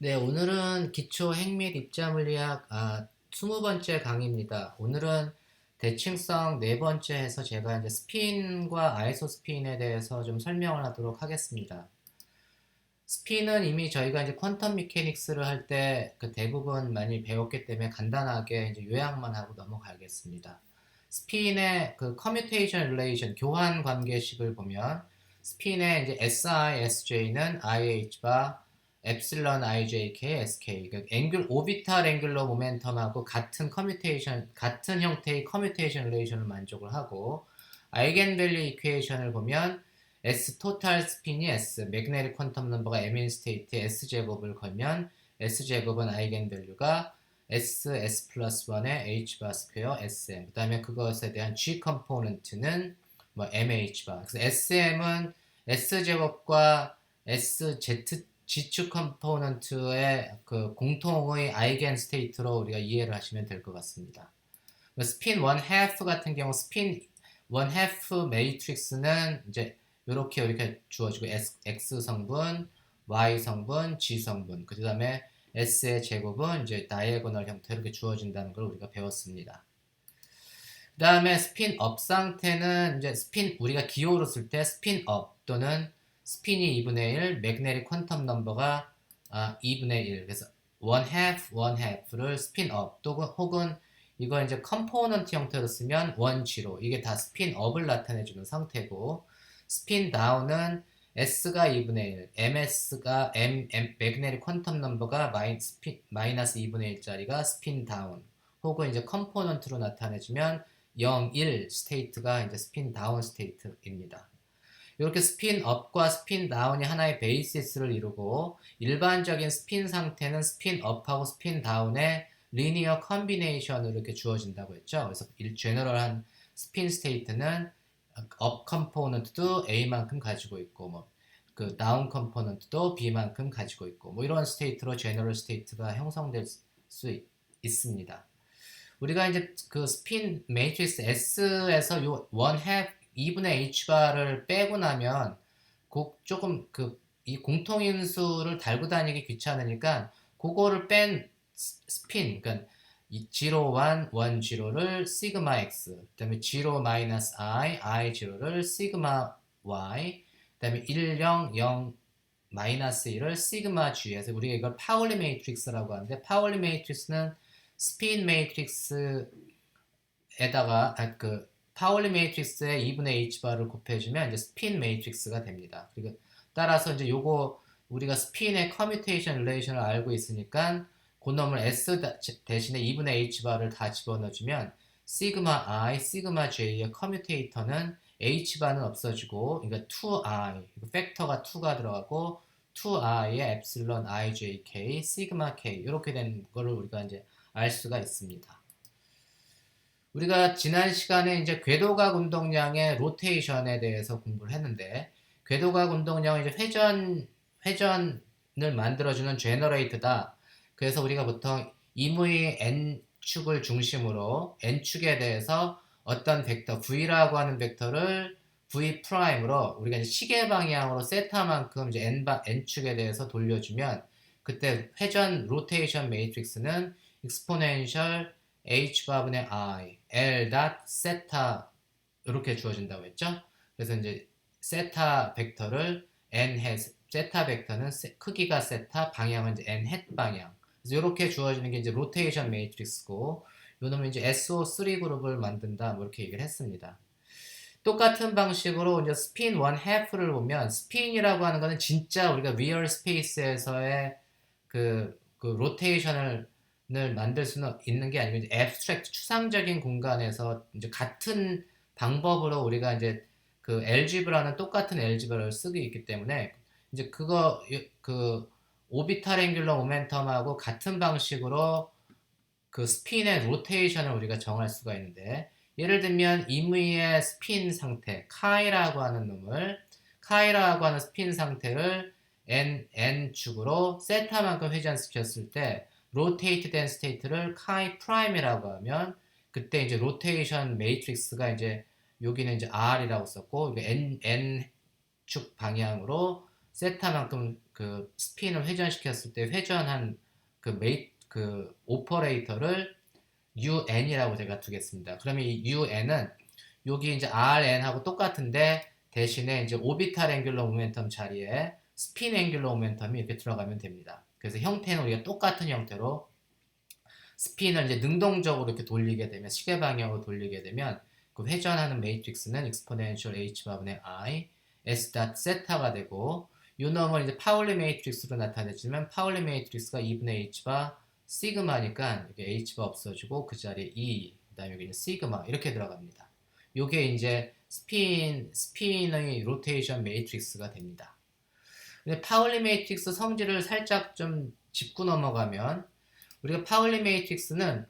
네, 오늘은 기초 핵 및 입자 물리학 20번째 강의입니다. 오늘은 대칭성 네 번째 해서 제가 이제 스핀과 아이소스핀에 대해서 좀 설명을 하도록 하겠습니다. 스핀은 이미 저희가 이제 퀀텀 미케닉스를 할 때 그 대부분 많이 배웠기 때문에 간단하게 이제 요약만 하고 넘어가겠습니다. 스핀의 그 커뮤테이션 릴레이션 교환 관계식을 보면 스핀의 이제 SI, SJ는 IH 바 엡실론 IJK, SK 그 앵글 오비탈 앵귤러 모멘텀하고 같은 커뮤테이션 같은 형태의 커뮤테이션 릴레이션을 만족을 하고 아이겐밸류 이퀘이션을 보면 S 토탈 스핀이 S, 매그네틱 퀀텀 넘버가 M인 스테이트에 S 제곱을 걸면 S 제곱은 아이겐밸류가 S 플러스 1의 H 바 스퀘어 SM. 그 다음에 그것에 대한 G 컴포넌트는 뭐 MH 바. 그래서 SM은 S 제곱과 SZ G축 컴포넌트의 그 공통의 아이겐 스테이트로 우리가 이해를 하시면 될 것 같습니다. 스핀 원 하프 같은 경우 스핀 원 하프 매트릭스는 이제 이렇게 주어지고 X 성분, Y 성분, G 성분, 그 다음에 S의 제곱은 이제 다이애고널 형태로 이렇게 주어진다는 걸 우리가 배웠습니다. 그 다음에 스핀업 상태는 이제 스핀 우리가 기호로 쓸 때 스핀업 또는 스핀이 2분의 1, 매그네틱 퀀텀 넘버가 2분의 1. 그래서 원 half를 스핀업 또는 혹은 이걸 이제 컴포넌트 형태로 쓰면 원지로 이게 다 스핀업을 나타내주는 상태고 스핀 다운은 S가 2분의 1, MS가 매그네틱 퀀텀 넘버가 마이너스 2분의 1짜리가 스핀 다운 혹은 이제 컴포넌트로 나타내주면 0, 1 스테이트가 이제 스핀 다운 스테이트입니다. 이렇게 스핀 업과 스핀 다운이 하나의 베이시스를 이루고 일반적인 스핀 상태는 스핀 업하고 스핀 다운의 리니어 컨비네이션으로 이렇게 주어진다고 했죠. 그래서 제너럴한 스핀 스테이트는 업 컴포넌트도 A만큼 가지고 있고 그 다운 컴포넌트도 B만큼 가지고 있고 이런 스테이트로 제너럴 스테이트가 형성될 수 있습니다. 우리가 이제 그 스핀 매트릭스 S에서 원 half 2분의 H바를 빼고 나면 조금 이 공통인수를 달고 다니기 귀찮으니까 그거를 뺀 스핀 그러니까 0, 1, 1, 0를 시그마 X 그 다음에 0 마이너스 I 0를 시그마 Y 그 다음에 1, 0, 0 마이너스 1을 시그마 G에서 우리가 이걸 파울리 매트릭스라고 하는데 파울리 매트릭스는 스핀 매트릭스에다가 그 파울리 매트릭스에 2분의 H바를 곱해주면 이제 스핀 매트릭스가 됩니다. 그리고 따라서 이제 요거 우리가 스핀의 커뮤테이션 릴레이션을 알고 있으니까 그놈을 S 대신에 2분의 H바를 다 집어넣어주면 시그마 I, 시그마 J의 커뮤테이터는 H바는 없어지고 그러니까 2I, 팩터가 2가 들어가고 2I의 엡실론 IJK, 시그마 K 이렇게 된 거를 우리가 이제 알 수가 있습니다. 우리가 지난 시간에 이제 궤도각 운동량의 로테이션에 대해서 공부를 했는데 궤도각 운동량은 이제 회전을 만들어주는 제너레이터다. 그래서 우리가 보통 임의 n축을 중심으로 n축에 대해서 어떤 벡터 v라고 하는 벡터를 v 프라임으로 우리가 이제 시계 방향으로 세타만큼 이제 n축에 대해서 돌려주면 그때 회전 로테이션 매트릭스는 exponential h바분의 i, l 닷 세타 이렇게 주어진다고 했죠. 그래서 이제 세타 벡터를 n 햇 세타 벡터는 크기가 세타, 방향은 이제 n 햇 방향. 그래서 이렇게 주어지는 게 이제 로테이션 매트릭스고, 요놈은 이제 SO3 그룹을 만든다, 이렇게 얘기를 했습니다. 똑같은 방식으로 이제 스핀 원 하프를 보면 스핀이라고 하는 거는 진짜 우리가 리얼 스페이스에서의 그 로테이션을 만들 수는 있는 게 아니고 앱스트랙트 추상적인 공간에서 이제 같은 방법으로 우리가 이제 그 엘지브라는 똑같은 엘지브라를 쓰고 있기 때문에 이제 그 오비탈 앵귤러 모멘텀하고 같은 방식으로 그 스핀의 로테이션을 우리가 정할 수가 있는데 예를 들면 임의의 스핀 상태 카이라고 하는 스핀 상태를 n축으로 세타만큼 회전시켰을 때 로테이트 된 스테이트를 카이 프라임이라고 하면 그때 이제 로테이션 매트릭스가 이제 여기는 이제 r이라고 썼고 n축 방향으로 세타만큼 그 스핀을 회전시켰을 때 회전한 그 오퍼레이터를 un이라고 제가 두겠습니다. 그러면 이 un은 여기 이제 rn하고 똑같은데 대신에 이제 오비탈 앵귤러 모멘텀 자리에 스핀 앵귤러 모멘텀이 이렇게 들어가면 됩니다. 그래서 형태는 우리가 똑같은 형태로 스핀을 이제 능동적으로 이렇게 돌리게 되면 시계 방향으로 돌리게 되면 그 회전하는 매트릭스는 exponential h 바분의 i s 닷 세타가 되고 요 놈은 이제 파울리 매트릭스로 나타내지만 파울리 매트릭스가 2분의 h바 시그마니까 이게 h가 없어지고 그 자리에 2 그다음에 여기는 시그마 이렇게 들어갑니다. 요게 이제 스핀의 로테이션 매트릭스가 됩니다. 근데 파울리 매트릭스 성질을 살짝 좀 짚고 넘어가면 우리가 파울리 매트릭스는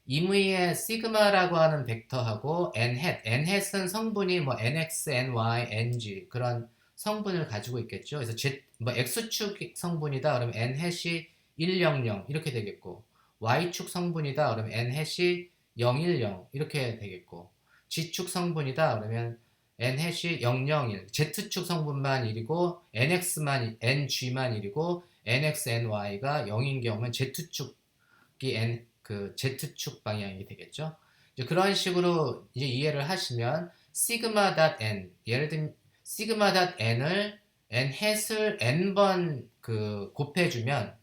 임의의 시그마라고 하는 벡터하고 n햇은 성분이 뭐 nx, ny, ng 그런 성분을 가지고 있겠죠. 그래서 뭐 x축 성분이다 그러면 n햇이 100 이렇게 되겠고 y축 성분이다 그러면 n햇이 010 이렇게 되겠고 g축 성분이다 그러면 n햇이 001 z축 성분만 1이고 nx만 ng만 1이고 nx, ny가 0인 경우는 z축이 그 Z축 방향이 되겠죠. 이제 그런 식으로 이제 이해를 하시면 시그마 닷 n 예를 들면 시그마 닷 n을 n 햇을 n번 그 곱해주면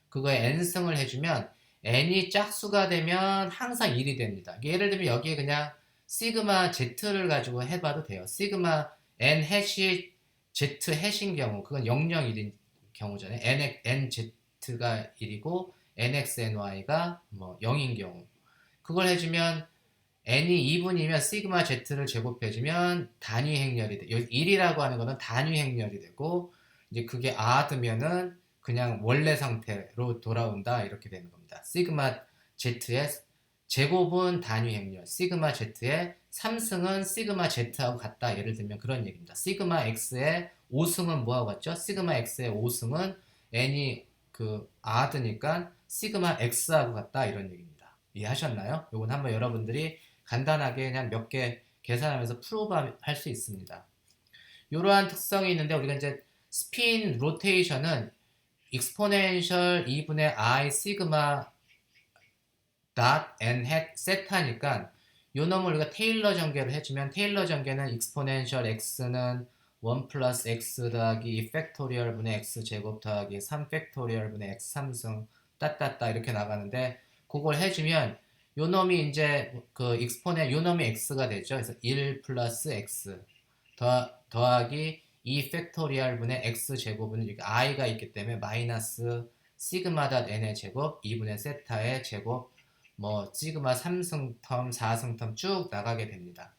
그거에 n승을 해주면 n이 짝수가 되면 항상 1이 됩니다. 예를 들면 여기에 그냥 시그마 z를 가지고 해봐도 돼요. 시그마 n 햇이 z 햇인 경우 그건 001인 경우잖아요. nz가 1이고 nx, ny가 뭐 0인 경우 그걸 해주면 n이 2분이면 시그마 z를 제곱해주면 단위 행렬이 돼. 여기 1이라고 하는 거는 단위 행렬이 되고 이제 그게 아드면은 그냥 원래 상태로 돌아온다 이렇게 되는 겁니다. 시그마 z의 제곱은 단위 행렬, 시그마 z의 3승은 시그마 z하고 같다. 예를 들면 그런 얘기입니다. 시그마 x의 5승은 뭐하고 같죠? 시그마 x의 5승은 n이 그 아드니까 시그마 x하고 같다 이런 얘기입니다. 이해하셨나요? 요건 한번 여러분들이 간단하게 그냥 몇 개 계산하면서 프로브 할 수 있습니다. 이러한 특성이 있는데 우리가 이제 스핀 로테이션은 익스포넨셜 2분의 i 시그마 닷 n 햇 세타니까 요 놈을 우리가 테일러 전개를 해주면 테일러 전개는 익스포넨셜 x는 1 플러스 x 더하기 2 팩토리얼 분의 x 제곱 더하기 3 팩토리얼 분의 x 3승 따따따 이렇게 나가는데 그걸 해주면 요 놈이 이제 그 익스포넨 요 놈이 x가 되죠. 그래서 1 플러스 x 더하기 2 팩토리얼 분의 x 제곱은 이렇게 i가 있기 때문에 마이너스 시그마 닷 n의 제곱 2분의 세타의 제곱 뭐 시그마 3승 텀 4승 텀 쭉 나가게 됩니다.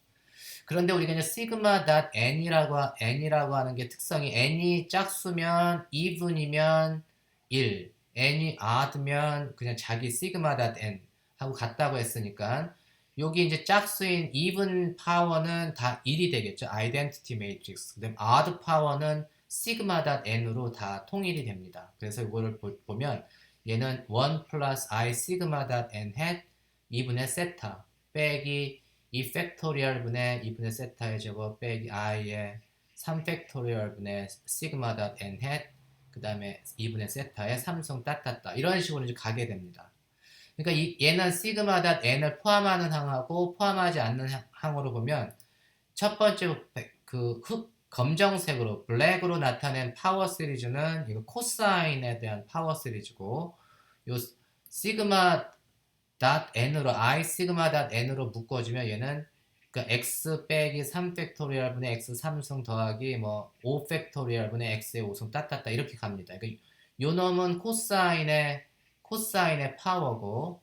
그런데 우리가 이제 시그마 닷 n이라고 하는 게 특성이 n이 짝수면 even이면 1, n이 odd면 그냥 자기 시그마 닷 n 하고 같다고 했으니까 여기 이제 짝수인 even 파워는 다 1이 되겠죠. identity matrix. 그다음 odd 파워는 시그마 닷 n으로 다 통일이 됩니다. 그래서 이거를 보면 얘는 1 플러스 i 시그마 닷 n 햇 2분의 세타 빼기 2 팩토리얼 분의 2분의 세타의 제곱 빼기 i의 3 팩토리얼 분의 시그마 닷 n 햇 그 다음에 2분의 세타의 3승 따따따 이런 식으로 이제 가게 됩니다. 그러니까 얘는 시그마 닷 n을 포함하는 항하고 포함하지 않는 항으로 보면 첫 번째 그 검정색으로 블랙으로 나타낸 파워 시리즈는 이거 코사인에 대한 파워 시리즈고 요 시그마 닷 n으로 i 시그마 닷 n으로 묶어주면 얘는 그러니까 x 빼기 3 팩토리얼 분의 x 3승 더하기 뭐 5 팩토리얼 분의 x의 5승 따따따 이렇게 갑니다. 그러니까 요 놈은 코사인의 파워고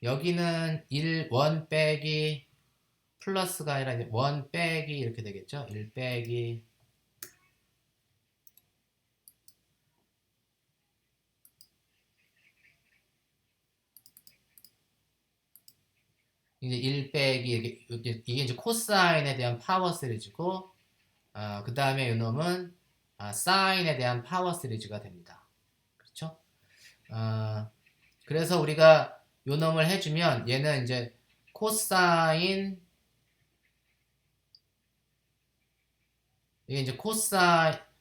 여기는 1 빼기 플러스가 아니라 1 빼기 이렇게 되겠죠. 1 빼기 이제 1 빼기 이게 이제 코사인에 대한 파워 시리즈고 그 다음에 이 놈은 사인에 대한 파워 시리즈가 됩니다. 그렇죠? 그래서 우리가 요 놈을 해주면 얘는 이제 코사인 이게 이제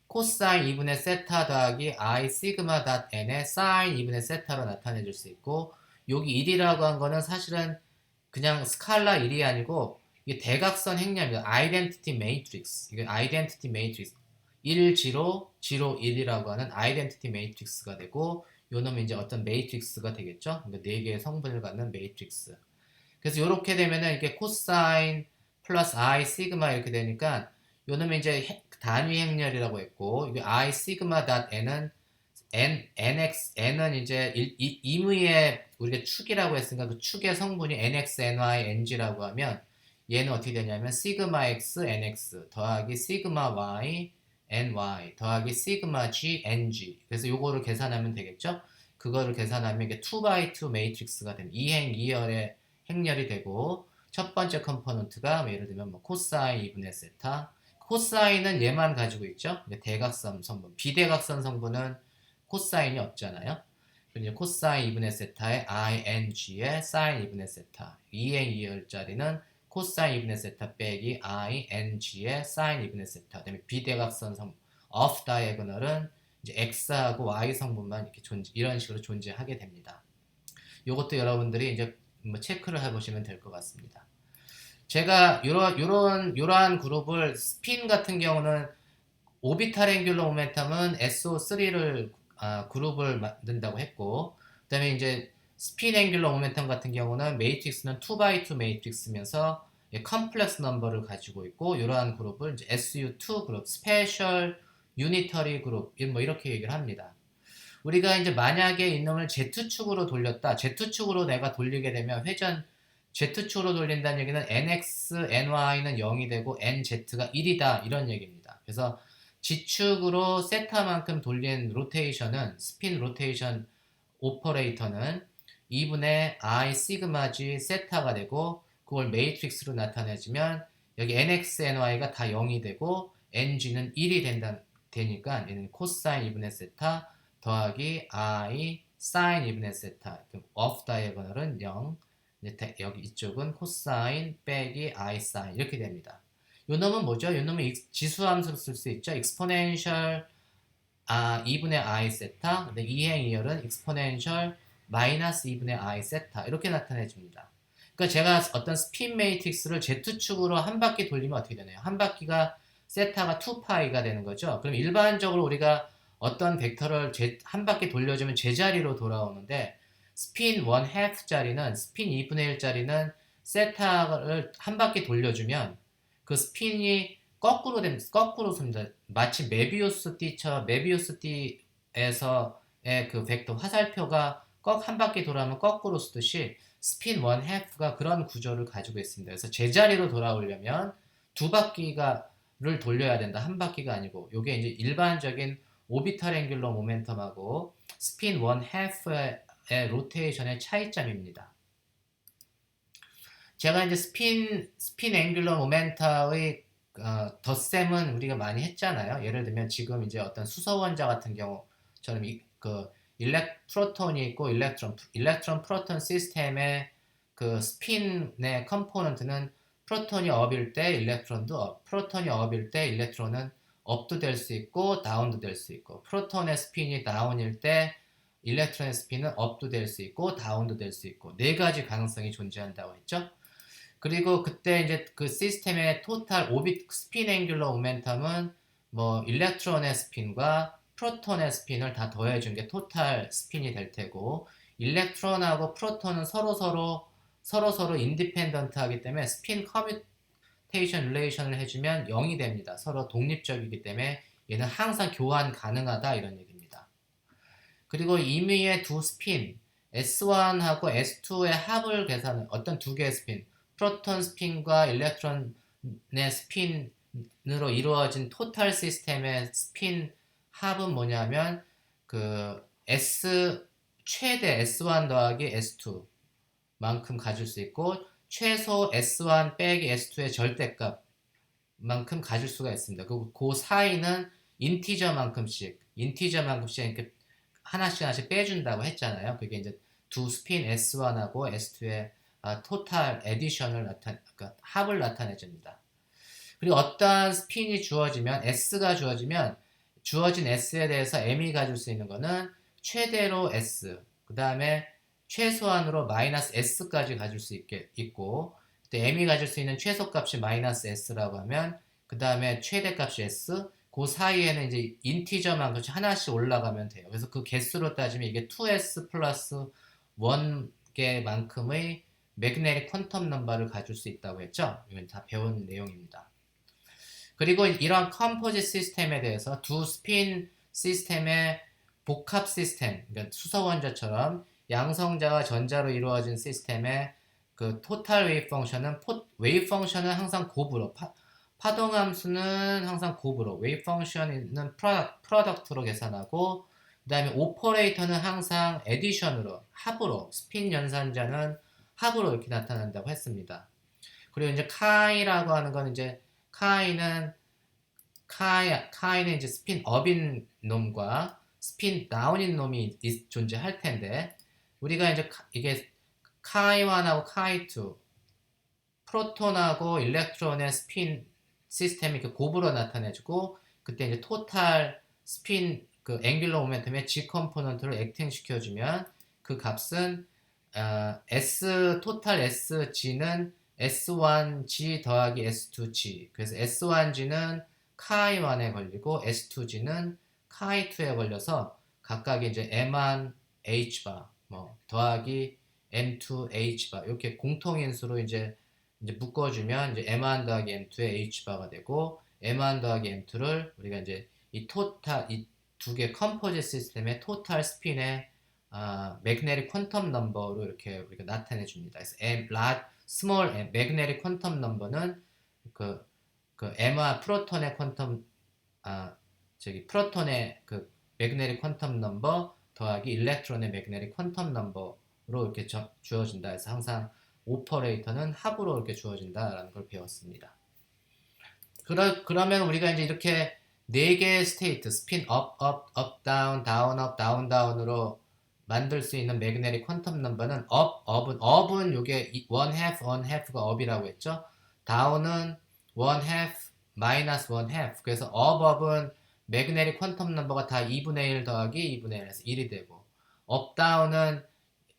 코사인 2분의 세타 더하기 I 시그마 닷 n의 사인 2분의 세타로 나타내 줄 수 있고, 여기 1이라고 한 거는 사실은 그냥 스칼라 1이 아니고 이게 대각선 행렬입니다. 아이덴티티 매트릭스. 이게 아이덴티티 매트릭스. 1, 0, 0, 1이라고 하는 아이덴티티 매트릭스가 되고, 요 놈이 이제 어떤 매트릭스가 되겠죠. 그러니까 4개의 성분을 갖는 매트릭스. 그래서 이렇게 되면은 이게 코사인 플러스 I 시그마 이렇게 되니까 요 놈이 이제 단위 행렬이라고 했고, 이게 I 시그마 닷 n은 n은 이제 임의의 우리가 축이라고 했으니까 그 축의 성분이 nx, ny, ng라고 하면 얘는 어떻게 되냐면 시그마 x, nx 더하기 시그마 y, ny 더하기 시그마 g, ng. 그래서 요거를 계산하면 되겠죠. 그거를 계산하면 이게 2x2 매트릭스가 됩니다. 2행 2열의 행렬이 되고, 첫 번째 컴포넌트가 뭐 예를 들면 뭐 코사인 2분의 세타. 코사인은 얘만 가지고 있죠. 대각선 성분. 비대각선 성분은 코사인이 없잖아요. 그리고 코사인 2분의 세타의 ing의 사인 2분의 세타. 2행 2열짜리는 코사인 2분의 세타 빼기 ing의 사인 2분의 세타. 그다음에 비대각선 성분 off diagonal은 이제 x하고 y 성분만 이렇게 이런 식으로 존재하게 됩니다. 이것도 여러분들이 이제 뭐 체크를 해보시면 될 것 같습니다. 제가 이러한 그룹을 스핀 같은 경우는 오비탈 앵귤러 모멘텀은 SO3를 그룹을 만든다고 했고, 그다음에 이제 스핀 앵귤러 모멘텀 같은 경우는 매트릭스는 2x2 매트릭스면서 컴플렉스 넘버를 가지고 있고, 이러한 그룹을 이제 SU2 그룹, 스페셜 유니터리 그룹 뭐 이렇게 얘기를 합니다. 우리가 이제 만약에 이놈을 Z축으로 돌렸다. Z축으로 내가 돌리게 되면 회전 Z축으로 돌린다는 얘기는 NX, NY는 0이 되고 NZ가 1이다. 이런 얘기입니다. 그래서 G축으로 세타만큼 돌린 로테이션은, 스핀 로테이션 오퍼레이터는 2분의 I 시그마 G 세타가 되고, 그걸 매트릭스로 나타내주면 여기 NX, NY가 다 0이 되고 NG는 1이 되니까 얘는 코사인 2분의 세타 더하기 I 사인 2분의 세타. off diagonal은 0. 여기 이쪽은 코사인 빼기 I 사인 이렇게 됩니다. 요 놈은 뭐죠? 요 놈은 지수함수로 쓸 수 있죠. exponential 2분의 I 세타. 근데 2행 2열은 exponential 마이너스 2분의 I 세타 이렇게 나타내 줍니다. 그러니까 제가 어떤 스핀 매트릭스를 Z축으로 한 바퀴 돌리면 어떻게 되나요? 한 바퀴가 세타가 2파이가 되는 거죠. 그럼 일반적으로 우리가 어떤 벡터를 한 바퀴 돌려주면 제자리로 돌아오는데, 스핀 1/2짜리는, 스핀 2분의 1짜리는 세타를 한 바퀴 돌려주면 그 스핀이 거꾸로 됩니다. 거꾸로 씁니다. 마치 메비우스 띠에서의 그 벡터 화살표가 한 바퀴 돌아오면 거꾸로 쓰듯이 스핀 1/2가 그런 구조를 가지고 있습니다. 그래서 제자리로 돌아오려면 두 바퀴를 돌려야 된다. 한 바퀴가 아니고. 이게 이제 일반적인 오비탈 앵귤러 모멘텀하고 스핀 1/2의 로테이션의 차이점입니다. 제가 이제 스핀 앵귤러 모멘텀의 덧셈은 우리가 많이 했잖아요. 예를 들면 지금 이제 어떤 수소원자 같은 경우처럼 프로톤이 있고 일렉트론 프로톤 시스템의 그 스핀의 컴포넌트는 프로톤이 업일 때 일렉트론도 업, 프로톤이 업일 때 일렉트론은 업도 될 수 있고 다운도 될 수 있고, 프로톤의 스핀이 다운일 때 일렉트론의 스핀은 업도 될 수 있고 다운도 될 수 있고, 네 가지 가능성이 존재한다고 했죠. 그리고 그때 이제 그 시스템의 토탈 오빗 스핀 앵귤러 모멘텀은 뭐 일렉트론의 스핀과 프로톤의 스핀을 다 더해준 게 토탈 스핀이 될 테고, 일렉트론하고 프로톤은 서로 인디펜던트 하기 때문에 스핀 커뮤테이션 릴레이션을 해주면 0이 됩니다. 서로 독립적이기 때문에 얘는 항상 교환 가능하다 이런 얘기입니다. 그리고 임의의 두 스핀 S1하고 S2의 합을 계산해, 어떤 두 개의 스핀, 프로톤 스핀과 일렉트론의 스핀으로 이루어진 토탈 시스템의 스핀 합은 뭐냐면 그 최대 S1 더하기 S2 만큼 가질 수 있고, 최소 S1 빼기 S2의 절대값 만큼 가질 수가 있습니다. 그 사이는 인티저만큼씩 이렇게 하나씩 빼준다고 했잖아요. 그게 이제 두 스핀 S1하고 S2의 토탈 에디션을 그러니까 합을 나타내줍니다. 그리고 어떠한 스핀이 주어지면, S가 주어지면 주어진 S에 대해서 M이 가질 수 있는 거는 최대로 S, 그 다음에 최소한으로 마이너스 S까지 가질 수 있고, 그때 M이 가질 수 있는 최소값이 마이너스 S라고 하면, 그 다음에 최대값이 S, 그 사이에는 이제 인티저만 그렇지 하나씩 올라가면 돼요. 그래서 그 개수로 따지면 이게 2S 플러스 1개만큼의 매그네틱 퀀텀 넘버를 가질 수 있다고 했죠. 이건 다 배운 내용입니다. 그리고 이런 컴포짓 시스템에 대해서 두 스핀 시스템의 복합 시스템, 그러니까 수소원자처럼 양성자와 전자로 이루어진 시스템의 그 토탈 웨이브 펑션은 웨이브 펑션은 항상 곱으로 파동함수는 항상 곱으로 웨이브 펑션은 프로덕트로 계산하고, 그 다음에 오퍼레이터는 항상 에디션으로 합으로 스핀 연산자는 합으로 이렇게 나타난다고 했습니다. 그리고 이제 카이라고 하는 건 이제 카이는 이제 스핀 업인 놈과 스핀 다운인 놈이 존재할 텐데, 우리가 이제 이게 카이1하고 카이2 프로톤하고 일렉트론의 스핀 시스템이 이렇게 곱으로 나타내주고, 그때 이제 토탈 스핀 그 앵귤러 모멘텀의 G 컴포넌트를 액팅 시켜주면 그 값은 S 토탈 SG는 S1G 더하기 S2G. 그래서 S1G는 카이1에 걸리고 S2G는 카이2에 걸려서 각각 이제 M1 H바 뭐 더하기 M2 H바 이렇게 공통인수로 이제 묶어주면 이제 M1 더하기 M2의 H바가 되고, M1 더하기 M2를 우리가 이제 이 토탈 이 두 개 컴포짓 시스템의 토탈 스핀의 매그네틱 퀀텀 넘버로 이렇게 우리가 나타내 줍니다. 그래서 스몰 매그네틱 퀀텀 넘버는 그 M1 프로톤의 퀀텀 프로톤의 그 매그네틱 퀀텀 넘버 더하기 일렉트론의 매그네틱 퀀텀 넘버로 이렇게 주어진다. 해서 항상 오퍼레이터는 합으로 이렇게 주어진다라는 걸 배웠습니다. 그러면 우리가 이제 이렇게 네 개의 스테이트, 스핀 업, 업, 업, 다운, 다운, 업, 다운, 다운으로 만들 수 있는 매그네틱 퀀텀 넘버는 업은 요게 one half가 업이라고 했죠. 다운은 one half, 마이너스 one half. 그래서 업은 매그네틱 퀀텀 넘버가 다 2분의 1 더하기 2분의 1에서 1이 되고, 업, 다운은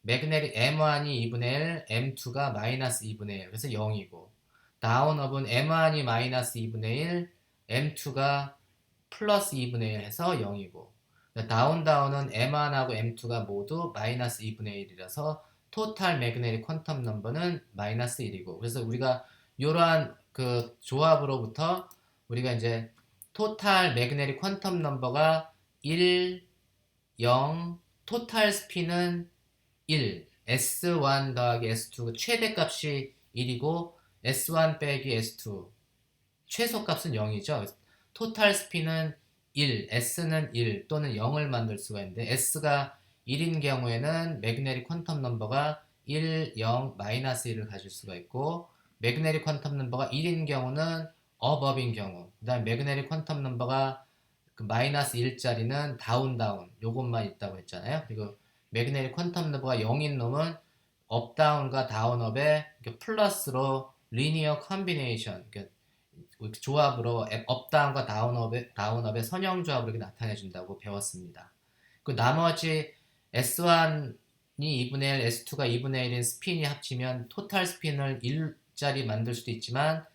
매그네틱 M1이 2분의 1, M2가 마이너스 2분의 1, 그래서 0이고, 다운업은 M1이 마이너스 2분의 1, M2가 플러스 2분의 1 해서 0이고, 다운은 M1하고 M2가 모두 마이너스 2분의 1이라서 토탈 매그네틱 퀀텀 넘버는 마이너스 1이고, 그래서 우리가 이러한 그 조합으로부터 우리가 이제 토탈 매그네틱 퀀텀 넘버가 1, 0, 토탈 스핀은 1, S1 더하기 S2 최대값이 1이고 S1 빼기 S2 최소값은 0이죠. 토탈 스핀은 1, S는 1 또는 0을 만들 수가 있는데, S가 1인 경우에는 매그네틱 퀀텀 넘버가 1, 0, 마이너스 1을 가질 수가 있고, 매그네틱 퀀텀 넘버가 1인 경우는 업인 경우, 그 다음에 매그네틱 퀀텀 넘버가 그 마이너스 1짜리는 다운 요것만 있다고 했잖아요. 그리고 매그네틱 퀀텀 넘버가 0인 놈은 업다운과 다운업의 플러스로 리니어 컨비네이션, 조합으로 업다운과 다운업의 선형조합으로 이렇게 나타내준다고 배웠습니다. 그 나머지 S1이 2분의 1, S2가 2분의 1인 스핀이 합치면 토탈 스핀을 1짜리 만들 수도 있지만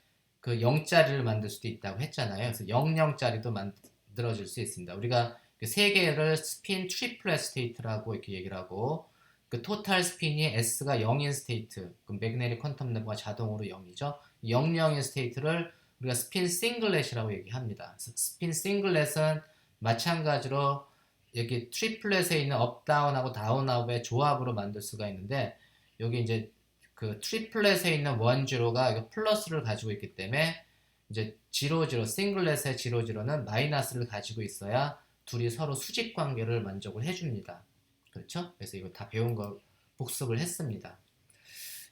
그 0짜리를 만들 수도 있다고 했잖아요. 그래서 00짜리도 만들어질 수 있습니다. 우리가 그 세 개를 스핀 트리플렛 스테이트라고 이렇게 얘기를 하고, 그 토탈 스핀이 S가 0인 스테이트, 그 매그네틱 퀀텀 넘버가 자동으로 0이죠. 00인 스테이트를 우리가 스핀 싱글렛이라고 얘기합니다. 스핀 싱글렛은 마찬가지로 여기 트리플렛에 있는 업다운하고 다운업의 조합으로 만들 수가 있는데, 여기 이제 그 트리플렛에 있는 원지로가 플러스를 가지고 있기 때문에 이제 싱글렛의 지로는 마이너스를 가지고 있어야 둘이 서로 수직 관계를 만족을 해줍니다. 그렇죠? 그래서 이거 다 배운 거 복습을 했습니다.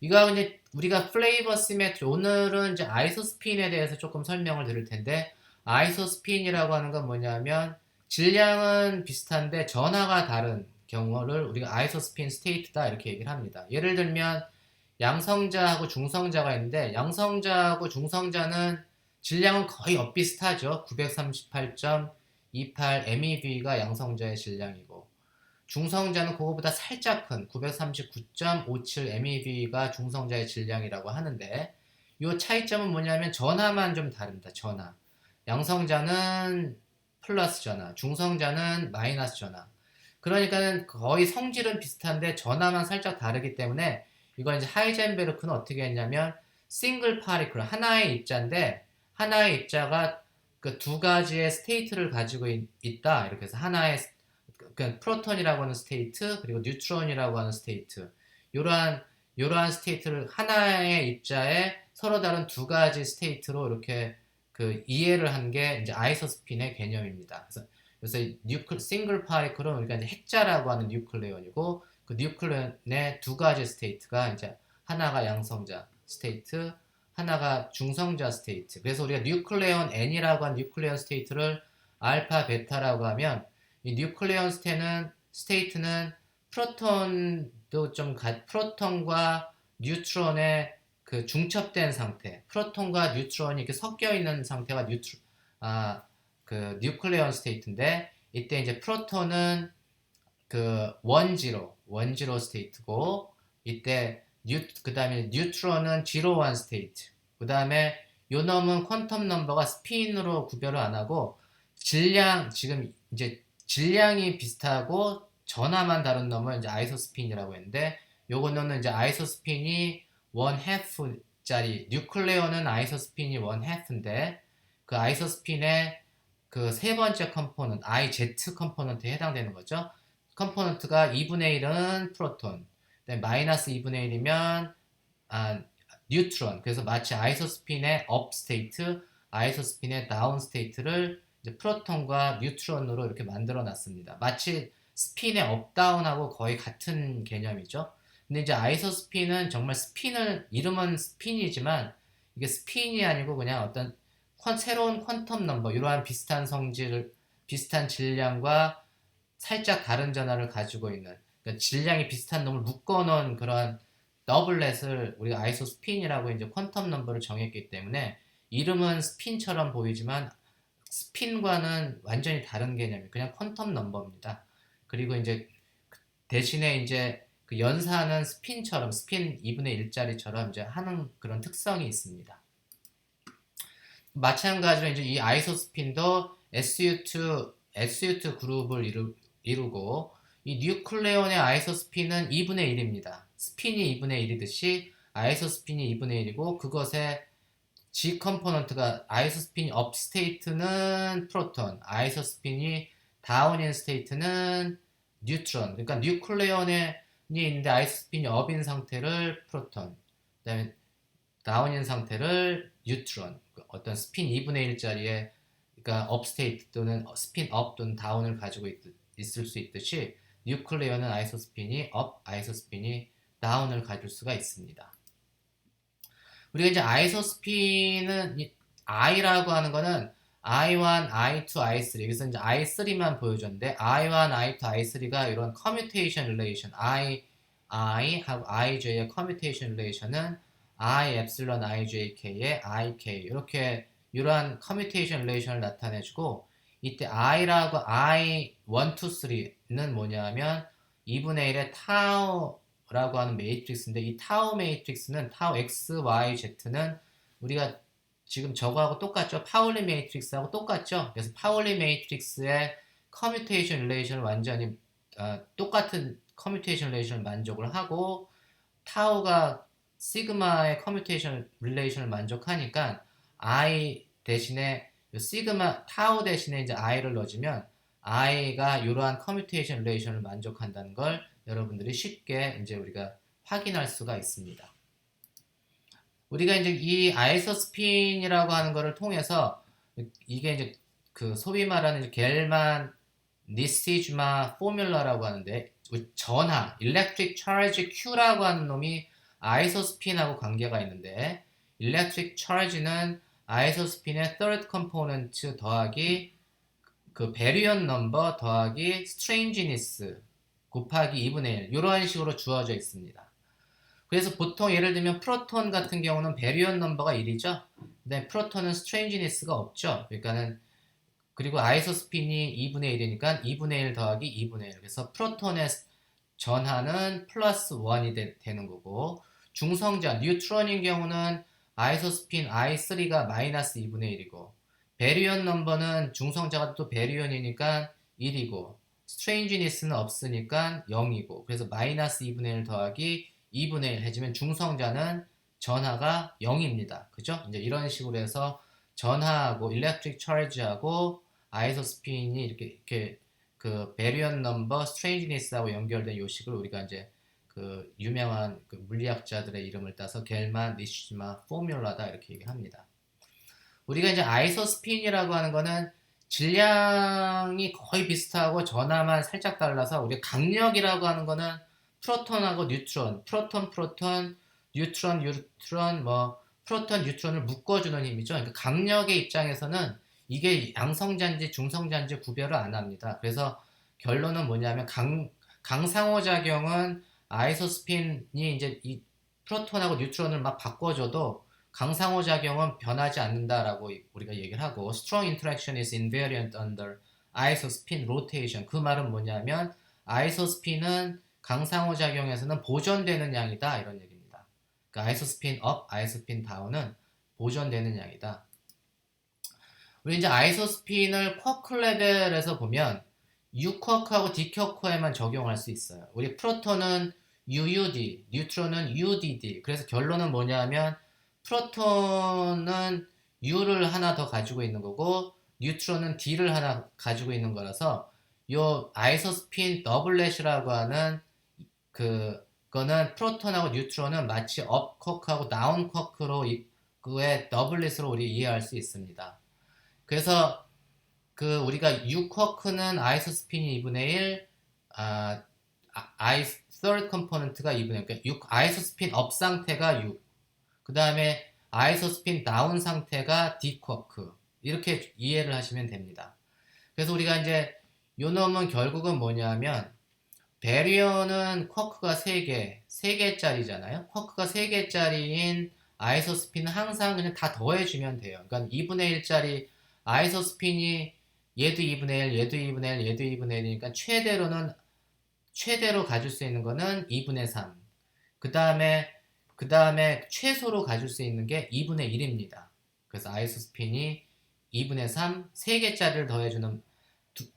이거 이제 우리가 플레이버 시메트리, 오늘은 이제 아이소스핀에 대해서 조금 설명을 드릴 텐데, 아이소스핀이라고 하는 건 뭐냐면 질량은 비슷한데 전하가 다른 경우를 우리가 아이소스핀 스테이트다 이렇게 얘기를 합니다. 예를 들면 양성자하고 중성자가 있는데, 양성자하고 중성자는 질량은 거의 엇비슷하죠. 28 MeV가 양성자의 질량이고, 중성자는 그거보다 살짝 큰 939.57 MeV가 중성자의 질량이라고 하는데, 이 차이점은 뭐냐면 전하만 좀 다릅니다. 전하. 양성자는 플러스 전하, 중성자는 마이너스 전하. 그러니까 거의 성질은 비슷한데 전하만 살짝 다르기 때문에, 이걸 이제 하이젠베르크는 어떻게 했냐면 싱글 파리클, 하나의 입자인데 하나의 입자가 그 두 가지의 스테이트를 가지고 있다, 이렇게 해서 하나의 그 프로톤이라고 하는 스테이트, 그리고 뉴트론이라고 하는 스테이트, 이러한 스테이트를 하나의 입자에 서로 다른 두 가지 스테이트로 이렇게 그 이해를 한 게 이제 아이소스핀의 개념입니다. 그래서 싱글 파리클은 우리가 이제 핵자라고 하는 뉴클레온이고, 그 뉴클레온의 두 가지 스테이트가 이제 하나가 양성자 스테이트, 하나가 중성자 스테이트. 그래서 우리가 뉴클레온 N이라고 하는 뉴클레온 스테이트를 알파, 베타라고 하면, 이 뉴클레온 스테이트는 프로톤도 프로톤과 뉴트론의 그 중첩된 상태, 프로톤과 뉴트론이 이렇게 섞여 있는 상태가 그 뉴클레온 스테이트인데, 이때 이제 프로톤은 그 원지로 스테이트고, 이때 그 다음에 뉴트론은 지로1 스테이트. 그 다음에 요 놈은 퀀텀 넘버가 스핀으로 구별을 안 하고, 지금 이제 질량이 비슷하고 전하만 다른 놈을 이제 아이소스핀이라고 했는데, 요거는 이제 아이소스핀이 1/2짜리, 뉴클레온은 아이소스핀이 1/2인데, 그 아이소스핀의 그 세 번째 컴포넌트, IZ 컴포넌트에 해당되는 거죠. 컴포넌트가 2분의 1은 프로톤, 마이너스 2분의 1이면 뉴트론. 그래서 마치 아이소스핀의 업 스테이트, 아이소스핀의 다운 스테이트를 이제 프로톤과 뉴트론으로 이렇게 만들어 놨습니다. 마치 스핀의 업다운하고 거의 같은 개념이죠. 근데 이제 아이소스핀은 정말 이름은 스핀이지만 이게 스핀이 아니고 그냥 어떤 새로운 퀀텀 넘버, 이러한 비슷한 질량과 살짝 다른 전하를 가지고 있는, 그러니까 질량이 비슷한 놈을 묶어놓은 그런 더블렛을 우리가 아이소스핀이라고 이제 퀀텀 넘버를 정했기 때문에, 이름은 스핀처럼 보이지만 스핀과는 완전히 다른 개념이 그냥 퀀텀 넘버입니다. 그리고 이제 대신에 이제 그 연산은 스핀 2분의 1짜리처럼 이제 하는 그런 특성이 있습니다. 마찬가지로 이제 이 아이소스핀도 SU2 그룹을 이루고, 이 뉴클레온의 아이소스핀은 2분의 1입니다. 스핀이 2분의 1이듯이 아이소스핀이 2분의 1이고, 그것의 G 컴포넌트가 아이소스핀이 업 스테이트는 프로톤, 아이소스핀이 다운인 스테이트는 뉴트론. 그러니까 뉴클레온이 있는데 아이소스핀이 업인 상태를 프로톤, 그다음에 다운인 상태를 뉴트론. 어떤 스핀 2분의 1짜리의 그러니까 업 스테이트 또는 스핀 업 또는 다운을 가지고 있을 수 있듯이, 뉴클레온은 아이소스핀이 업, 아이소스핀이 다운을 가질 수가 있습니다. 우리가 이제 아이소스핀은 I라고 하는 거는 I1, I2, I3. 그래서 이제 I3만 보여줬는데, I1, I2, I3가 이런 커뮤테이션 릴레이션, I 하고 IJ의 커뮤테이션 릴레이션은 I 엡실론 IJK의 IK, 이러한 커뮤테이션 릴레이션을 나타내주고, 이때 I라고 I 1, 2, 3는 뭐냐면 2분의 1의 타우라고 하는 매트릭스인데, 이 타우 매트릭스는 타우 X, Y, Z는 우리가 지금 저거하고 똑같죠. 파울리 매트릭스하고 똑같죠. 그래서 파울리 매트릭스의 커뮤테이션 릴레이션을 완전히 똑같은 커뮤테이션 릴레이션을 만족을 하고, 타우가 시그마의 커뮤테이션 릴레이션을 만족하니까 I 대신에 타우 대신에 이제 I를 넣어주면 I가 이러한 커뮤테이션 릴레이션을 만족한다는 걸 여러분들이 쉽게 이제 우리가 확인할 수가 있습니다. 우리가 이제 이 아이소스핀이라고 하는 거를 통해서, 이게 이제 그 소위 말하는 겔만 니시즈마 포뮬러라고 하는데, 전하, electric charge Q라고 하는 놈이 아이소스핀하고 관계가 있는데, electric charge는 아이소스핀의 third component 더하기 그 베리온 넘버 더하기 strangeness 곱하기 2분의 1, 이런 식으로 주어져 있습니다. 그래서 보통 예를 들면 프로톤 같은 경우는 베리온 넘버가 1이죠. 근데 프로톤은 strangeness가 없죠. 그러니까는 그리고 아이소스핀이 2분의 1이니까 2분의 1 더하기 2분의 1. 그래서 프로톤의 전하는 플러스 1이 되는 거고, 중성자, 뉴트론인 경우는 아이소스핀 I3가 마이너스 2분의 1이고, 베리온 넘버는 중성자가 또 베리온이니까 1이고, 스트레인지니스는 없으니까 0이고, 그래서 마이너스 2분의 1 더하기 2분의 1 해주면 중성자는 전하가 0입니다. 그죠? 이제 이런 식으로 해서 전하하고 일렉트릭 차지하고 아이소스핀이 이렇게 그 베리온 넘버 스트레인지니스하고 연결된 요식을 우리가 이제 그 유명한 그 물리학자들의 이름을 따서 겔만, 니슈지마 포뮬라다 이렇게 얘기합니다. 우리가 이제 아이소스핀이라고 하는 거는 질량이 거의 비슷하고 전하만 살짝 달라서 우리가 강력이라고 하는 거는 프로톤하고 뉴트론, 프로톤, 뉴트론, 뭐 프로톤, 뉴트론을 묶어주는 힘이죠. 그러니까 강력의 입장에서는 이게 양성자인지 중성자인지 구별을 안 합니다. 그래서 결론은 뭐냐면 강상호작용은 아이소스핀이 이제 이 프로톤하고 뉴트론을 막 바꿔줘도 강상호작용은 변하지 않는다라고 우리가 얘기를 하고 strong interaction is invariant under isospin rotation. 그 말은 뭐냐면 아이소스핀은 강상호작용에서는 보존되는 양이다 이런 얘기입니다. 그러니까 아이소스핀 업, 아이소스핀 다운은 보존되는 양이다. 우리 이제 아이소스핀을 쿼크 레벨에서 보면 U쿼크하고 D쿼크에만 적용할 수 있어요. 우리 프로톤은 UUD, 뉴트론은 UDD. 그래서 결론은 뭐냐면 프로톤은 U를 하나 더 가지고 있는 거고 뉴트론은 D를 하나 가지고 있는 거라서 요 아이소스핀 더블렛이라고 하는 그거는 프로톤하고 뉴트론은 마치 업 쿼크하고 다운 쿼크로 그의 더블렛으로 우리 이해할 수 있습니다. 그래서 그 우리가 6쿼크는 아이소스핀이 2분의 1, third component가 2분의 1, 그러니까 아이소스핀 업 상태가 6, 그 다음에 아이소스핀 다운 상태가 D쿼크 이렇게 이해를 하시면 됩니다. 그래서 우리가 이제 요 놈은 결국은 뭐냐면 베리온은 쿼크가 3개짜리잖아요. 쿼크가 3개짜리인 아이소스핀은 항상 그냥 다 더해주면 돼요. 그러니까 2분의 1짜리 아이소스핀이 얘도 2분의 1, 얘도 2분의 1, 얘도 2분의 1이니까 최대로 가질 수 있는 거는 2분의 3. 그 다음에 최소로 가질 수 있는 게 2분의 1입니다. 그래서 아이소스핀이 2분의 3, 3개짜리를 더해주는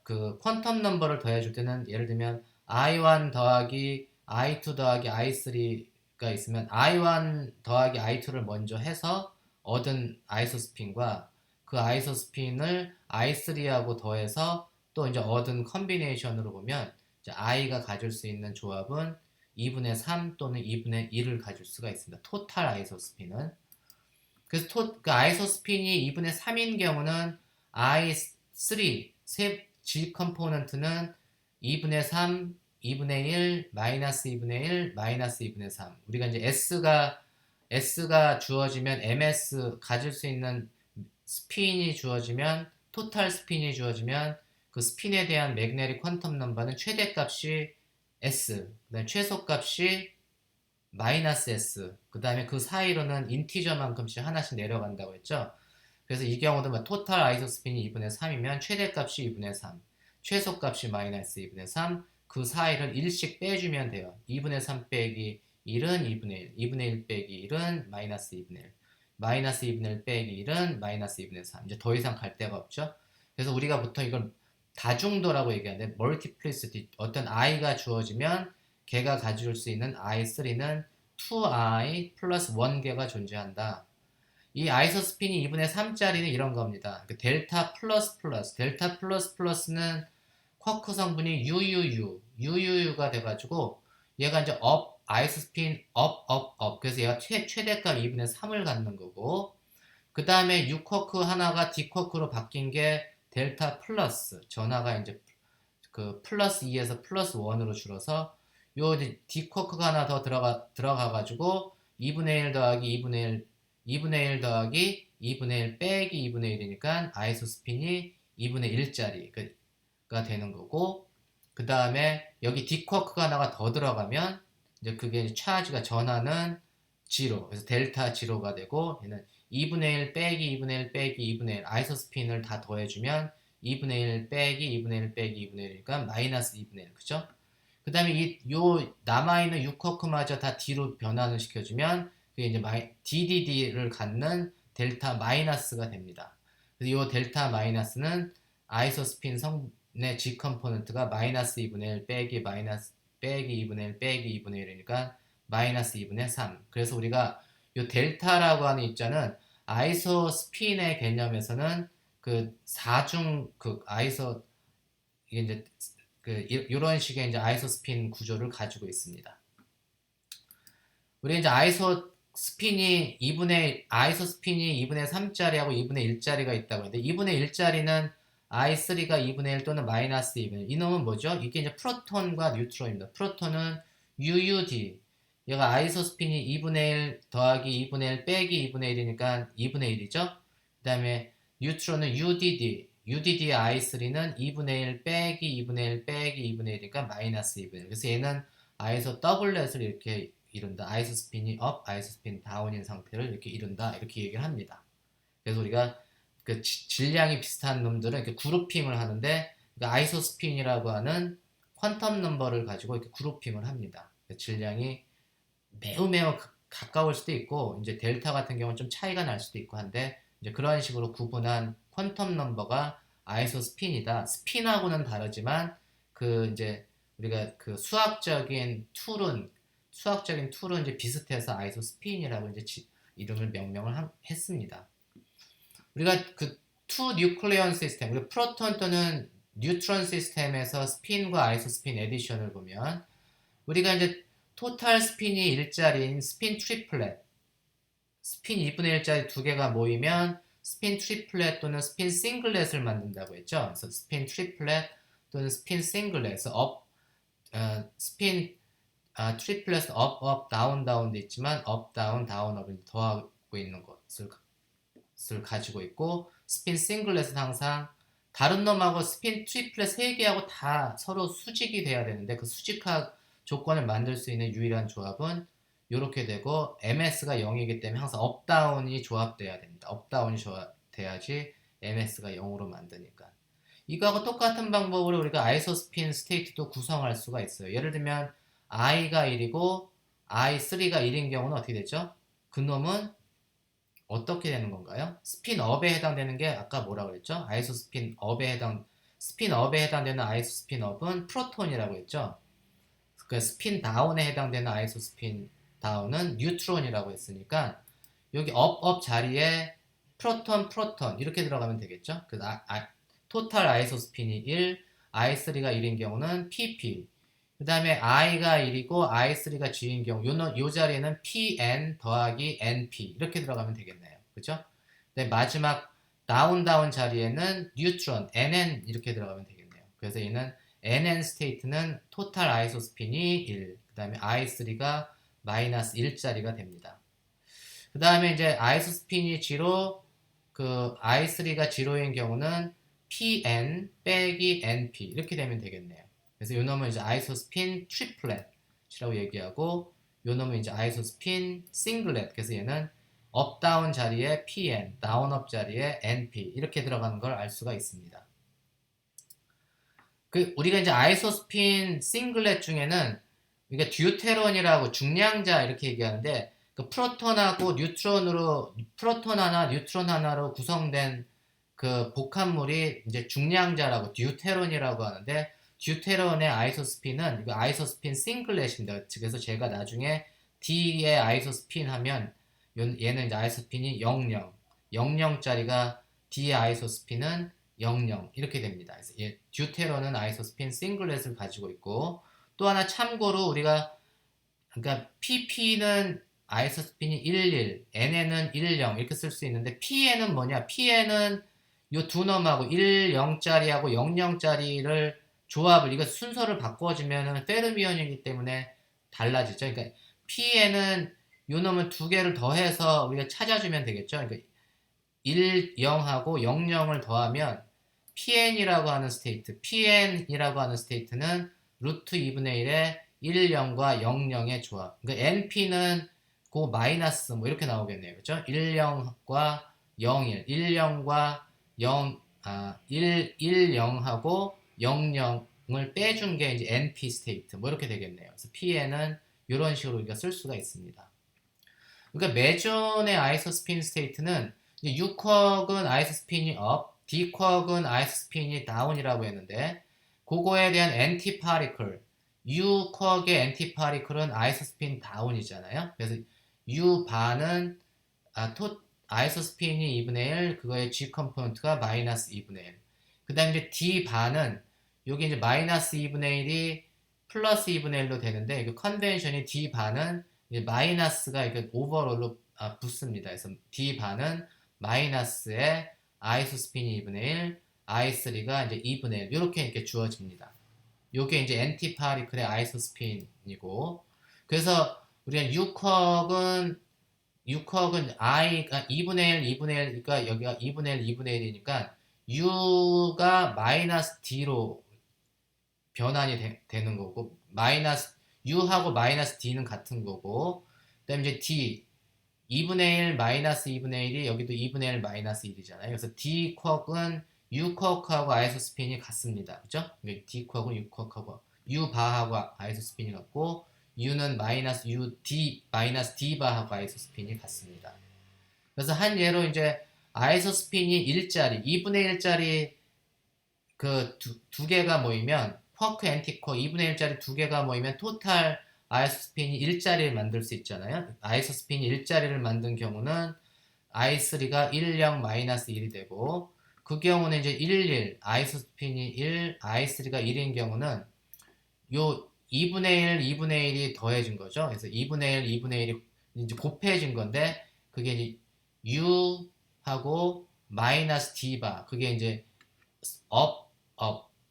그 퀀텀 넘버를 더해줄 때는 예를 들면 I1 더하기 I2 더하기 I3가 있으면 I1 더하기 I2를 먼저 해서 얻은 아이소스핀과 그 아이소스핀을 I3하고 더해서 또 이제 얻은 컨비네이션으로 보면 이제 I가 가질 수 있는 조합은 2분의 3 또는 2분의 1을 가질 수가 있습니다. 토탈 아이소스핀은. 그래서 그 아이소스핀이 2분의 3인 경우는 I3 G 컴포넌트는 2분의 3, 2분의 1, 마이너스 2분의 1, 마이너스 2분의 3. 우리가 이제 S가 주어지면 MS 가질 수 있는 스핀이 주어지면 토탈 스핀이 주어지면 그 스핀에 대한 매그네틱 퀀텀 넘버는 최대값이 S, 그다음에 최소값이 마이너스 S, 그 다음에 그 사이로는 인티저만큼씩 하나씩 내려간다고 했죠. 그래서 이 경우도 뭐 토탈 아이소스핀이 2분의 3이면 최대값이 2분의 3, 최소값이 마이너스 2분의 3, 그 사이를 1씩 빼주면 돼요. 2분의 3 빼기 1은 2분의 1, 2분의 1 빼기 1은 마이너스 2분의 1, 마이너스 2분의 1 빼기 1은 마이너스 2분의 3. 이제 더 이상 갈 데가 없죠. 그래서 우리가 보통 이걸 다중도라고 얘기하는데 멀티플리시티, 어떤 i가 주어지면 걔가 가질 수 있는 i3는 2i 플러스 1개가 존재한다. 이 아이소스핀이 2분의 3짜리는 이런 겁니다. 델타 플러스는 쿼크 성분이 UUU가 돼가지고 얘가 이제 아이소스핀 그래서 얘가 최대값 2분의 3을 갖는 거고, 그 다음에 U 쿼크 하나가 D 쿼크로 바뀐 게 델타 플러스, 전하가 이제 그 플러스 2에서 플러스 1으로 줄어서 요 D 쿼크가 하나 더 들어가가지고 2분의 1 더하기 2분의 1 더하기 2분의 1 빼기 2분의 1이니까 아이소스핀이 2분의 1짜리가 되는 거고, 그 다음에 여기 D쿼크가 하나가 더 들어가면 이제 그게 차지가 전하는 0, 그래서 델타 0가 되고, 얘는 2분의 1 빼기 2분의 1 빼기 2분의 1 아이소스핀을 다 더해주면 2분의 1 빼기 2분의 1 빼기 2분의 1이니까 마이너스 2분의 1, 그죠? 그 다음에 요 남아있는 6워크마저 다 D로 변환을 시켜주면 그게 이제 DDD를 갖는 델타 마이너스가 됩니다. 그래서 요 델타 마이너스는 아이소스핀 성분의 G 컴포넌트가 마이너스 2분의 1 빼기 마이너스 빼기 2분의 1 빼기 2분의 1이니까 마이너스 2분의 3. 그래서 우리가 요 델타라고 하는 입자는 아이소스핀의 개념에서는 그 4중 극 아이소 이게 이제 이런 식의 이제 아이소스핀 구조를 가지고 있습니다. 우리 이제 아이소스핀이 2분의 3짜리하고 2분의 1짜리가 있다고 하는데 2분의 1짜리는 I3가 2분의 1 또는 마이너스 2분의 1. 이놈은 뭐죠? 이게 이제 프로톤과 뉴트론입니다. 프로톤은 UUD. 얘가 아이소스핀이 2분의 1 더하기 2분의 1 빼기 2분의 1이니까 2분의 1이죠. 그 다음에 뉴트론은 UDD. UDD의 I3는 2분의 1 빼기 2분의 1 빼기 2분의 1이니까 마이너스 2분의 1. 그래서 얘는 아이소 더블렛을 이렇게 이룬다. 아이소스핀이 업, 아이소스핀 다운인 상태를 이렇게 이룬다. 이렇게 얘기를 합니다. 그래서 우리가 그 질량이 비슷한 놈들은 이렇게 그룹핑을 하는데 그러니까 아이소스핀이라고 하는 퀀텀 넘버를 가지고 이렇게 그룹핑을 합니다. 질량이 매우 가까울 수도 있고 이제 델타 같은 경우는 좀 차이가 날 수도 있고 한데 이제 그런 식으로 구분한 퀀텀 넘버가 아이소스핀이다. 스핀하고는 다르지만 그 이제 우리가 그 수학적인 툴은 이제 비슷해서 아이소스핀이라고 이제 이름을 명명을 했습니다. 우리가 그 투 뉴클레온 시스템, 우리 프로톤 또는 뉴트론 시스템에서 스핀과 아이소스핀 에디션을 보면 우리가 이제 토탈 스핀이 1짜리인 스핀 트리플렛, 스핀 2분의 1짜리 두 개가 모이면 스핀 트리플렛 또는 스핀 싱글렛을 만든다고 했죠. 그래서 스핀 트리플렛 또는 스핀 싱글렛에서 스핀 트리플렛 업 다운도 있지만 업 다운 업을 더하고 있는 것을 가지고 있고 스핀 싱글렛은 항상 다른 놈하고 스핀 트리플렛 3개하고 다 서로 수직이 돼야 되는데 그 수직학 조건을 만들 수 있는 유일한 조합은 이렇게 되고 MS가 0이기 때문에 항상 업다운이 조합돼야 됩니다. 업다운이 조합돼야지 MS가 0으로 만드니까. 이거하고 똑같은 방법으로 우리가 아이소스핀 스테이트도 구성할 수가 있어요. 예를 들면 I가 1이고 I3가 1인 경우는 어떻게 되죠? 그놈은 어떻게 되는 건가요? 스핀업에 해당되는 게 아까 뭐라고 그랬죠? 스핀업에 해당되는 아이소스핀업은 프로톤이라고 했죠? 그 스핀 다운에 해당되는 아이소스핀 다운은 뉴트론이라고 했으니까 여기 업 자리에 프로톤 이렇게 들어가면 되겠죠? 그 토탈 아이소스핀이 1, I3가 1인 경우는 PP. 그 다음에 I가 1이고 I3가 G인 경우 요 자리에는 PN 더하기 NP 이렇게 들어가면 되겠네요. 그죠? 네, 마지막 다운 자리에는 뉴트론 NN 이렇게 들어가면 되겠네요. 그래서 얘는 NN 스테이트는 토탈 아이소스핀이 1, 그 다음에 I3가 마이너스 1짜리가 됩니다. 그 다음에 이제 아이소스핀이 0, 그 I3가 0인 경우는 PN 빼기 NP 이렇게 되면 되겠네요. 그래서 요 놈은 이제 아이소스핀 트리플렛이라고 얘기하고 요 놈은 이제 아이소스핀 싱글렛. 그래서 얘는 업 다운 자리에 PN, 다운 업 자리에 NP 이렇게 들어가는 걸 알 수가 있습니다. 우리가 이제 아이소스핀 싱글렛 중에는 우리가 듀테론이라고 중량자 이렇게 얘기하는데 그 프로톤하고 프로톤 하나, 뉴트론 하나로 구성된 그 복합물이 이제 중량자라고 듀테론이라고 하는데 듀테론의 아이소스핀은 이거 아이소스핀 싱글렛입니다. 그래서 제가 나중에 D의 아이소스핀 하면 얘는 이제 아이소스핀이 00짜리가 D의 아이소스핀은 00 이렇게 됩니다. 그래서 듀테론은 아이소스핀 싱글렛을 가지고 있고 또 하나 참고로 우리가 그러니까 PP는 아이소스핀이 11, NN은 10 이렇게 쓸 수 있는데 PN은 뭐냐? PN은 요 두 놈하고 10짜리하고 00짜리를 조합을 이거 순서를 바꿔주면은 페르미온이기 때문에 달라지죠. 그러니까 PN은 요 놈은 두 개를 더해서 우리가 찾아주면 되겠죠. 그러니까 10하고 00을 더하면 PN이라고 하는 스테이트는 루트 2분의 1에 10과 00의 조합. 그러니까 NP는 그 마이너스 뭐 이렇게 나오겠네요. 그렇죠? 10과 01, 10과 0, 1, 1, 0하고 0, 0을 빼준 게 이제 NP 스테이트 뭐 이렇게 되겠네요. 그래서 P에는 이런 식으로 우리가 쓸 수가 있습니다. 그러니까 매존의 아이소스핀 스테이트는 U쿼크는 아이소스핀이 업, D쿼크는 아이소스핀이 다운이라고 했는데 그거에 대한 엔티파리클 U쿼크의 엔티파리클은 아이소스핀 다운이잖아요. 그래서 U바는 아이소스핀이 2분의 1, 그거의 G 컴포넌트가 마이너스 2분의 1. 그 다음에 이제 D바는 여기 이제 마이너스 2분의 1이 플러스 2분의 1로 되는데 그 컨벤션이 D바는 마이너스가 이렇게 오버롤로 붙습니다. 그래서 D바는 마이너스에 아이소스핀이 2분의 1, I3가 이제 2분의 1 이렇게 주어집니다. 요게 이제 엔티파리클의 아이소스핀이고 그래서 우리가 U컵은 I가 2분의 1, 2분의 1, 그러니까 여기가 2분의 1, 2분의 1이니까 U가 마이너스 D로 변환이 되는 거고 마이너스 U하고 마이너스 D는 같은 거고 그 다음에 이제 D 2분의 1 마이너스 2분의 1이 여기도 2분의 1 마이너스 1이잖아요. 그래서 D 쿼크는 U 쿼크하고 아이소스핀이 같습니다. 그죠? D 쿼크는 U 쿼크하고 U 바하고 아이소스핀이 같고 U는 마이너스 U D 마이너스 D 바하고 아이소스핀이 같습니다. 그래서 한 예로 이제 아이소스핀이 1짜리 2분의 1짜리 그 두 개가 모이면 쿼크 엔티쿼크 2분의 1짜리 두 개가 모이면 토탈 아이소스핀이 1짜리를 만들 수 있잖아요. 아이소스핀이 1짜리를 만든 경우는 I3가 1, 0, 마이너스 1이 되고 그 경우는 이제 1, 1, 아이소스핀이 1, I3가 1인 경우는 요 2분의 1, 2분의 1이 더해진 거죠. 그래서 2분의 1, 2분의 1이 이제 곱해진 건데 그게 이제 U하고 마이너스 D바 그게 이제 업,